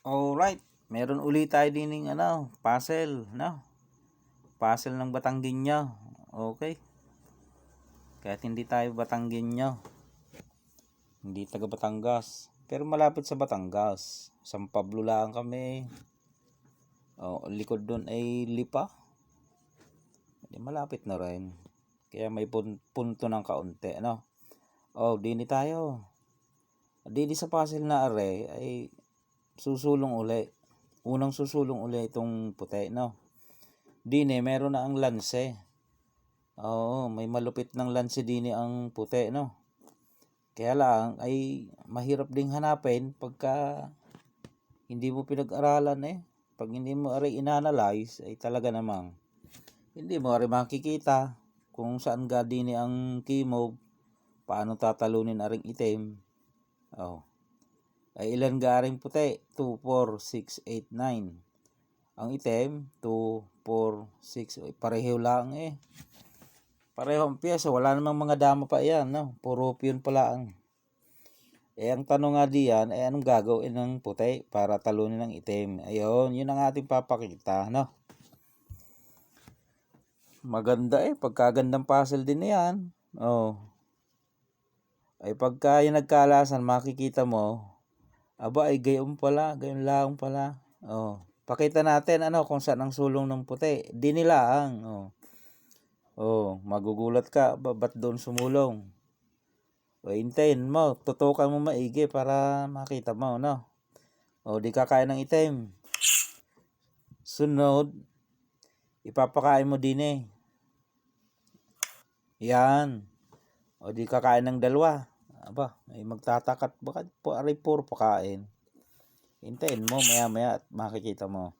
Alright, meron ulit tayo din ng puzzle, no? Puzzle ng Batanggenyo. Okay. Kahit hindi tayo Batanggenyo, hindi taga Batangas, pero malapit sa Batangas. San Pablo lang kami. Likod doon ay Lipa. Hindi, malapit na rin. Kaya may punto ng kaunti, no? Dini tayo. Dini sa puzzle na are ay susulong uli. Unang susulong uli itong puti, no? Dini, meron na ang lanse. May malupit ng lanse dini ang puti, no? Kaya lang ay mahirap ding hanapin pagka hindi mo pinag-aralan eh. Pag hindi mo aray inanalyze ay talaga namang hindi mo aray makikita kung saan ga dini ang key move, paano tatalunin aring itim. Ay ilan ga aring puti? 2, 4, 6, 8, 9. Ang itim 2, 4, 6, pareho lang eh. Pareho ang piyesa, wala namang mga dama pa yan, no? Puro piyon pala ang. Ang tanong nga diyan, anong gagawin ng puti para talunin ng itim? Ayun, yun ang ating papakita, no? Maganda pagkagandang puzzle din na yan. Ay pagka yung nagkalasan, makikita mo, ay gayon pala, gayon lang pala. Pakita natin kung saan ang sulong ng puti. Di nila ang. Magugulat ka, ba't doon sumulong? Hintayin mo, tutukan mo maigi para makita mo, no? Di kakain ng itim. Sunod, ipapakain mo din Yan. Di kakain ng dalawa. Ay magtatakat, bakit po aray puro pakain? Hintayin mo maya-maya at makikita mo.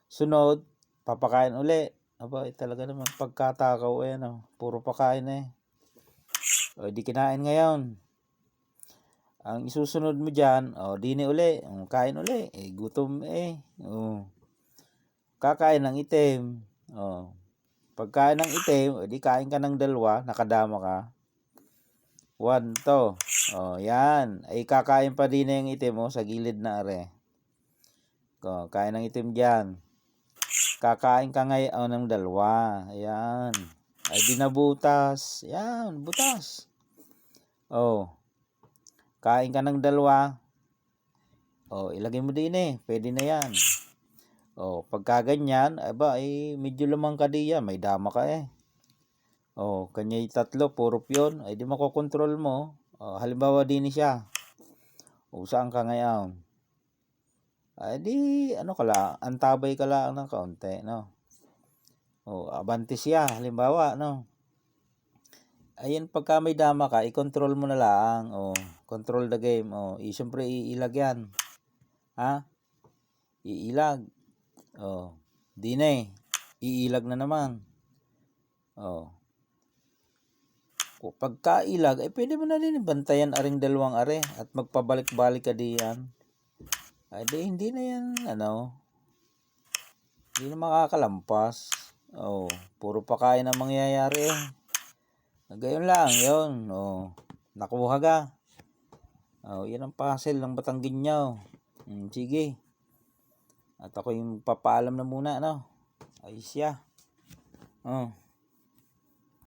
Sunod, papakain uli. Talaga naman pagkatakaw puro pakain di kinain ngayon. Ang isusunod mo dyan, dini uli, kain uli, gutom kakain ng itim. Pagkain ng itim, di kain ka ng dalawa, nakadama ka. 1 to. Yan. Ay kakain pa din yung itim sa gilid na are. Kain ng itim dyan. Kakain ka ngayon ng dalawa. Ayan. Ay dinabutas. Yan, butas. Kain ka ng dalawa. Ilagay mo din pwede na yan. Pagka ganyan, ay medyo lamang ka diyan, may dama ka kanya'y 3, puro piyon, ay di makokontrol mo. Halimbawa din siya. Saan ka ngayon? Ay di, ka lang, antabay ka lang ng kaunti, no? Abante siya, halimbawa, no? Ayun, pagka may dama ka, i-control mo na lang. Control the game. Siyempre, iilag yan. Iilag. Di na iilag na naman. Pagka ilag, pwede mo na din bantayan aring dalawang are at magpabalik-balik ka diyan. Ay di, hindi na yan, hindi na makakalampas. Puro pakain ang mangyayari Gayon lang, yun. Nakuha ka. Yan ang puzzle ng Batanggenyo. Sige. At ako yung papaalam na muna, Ay siya.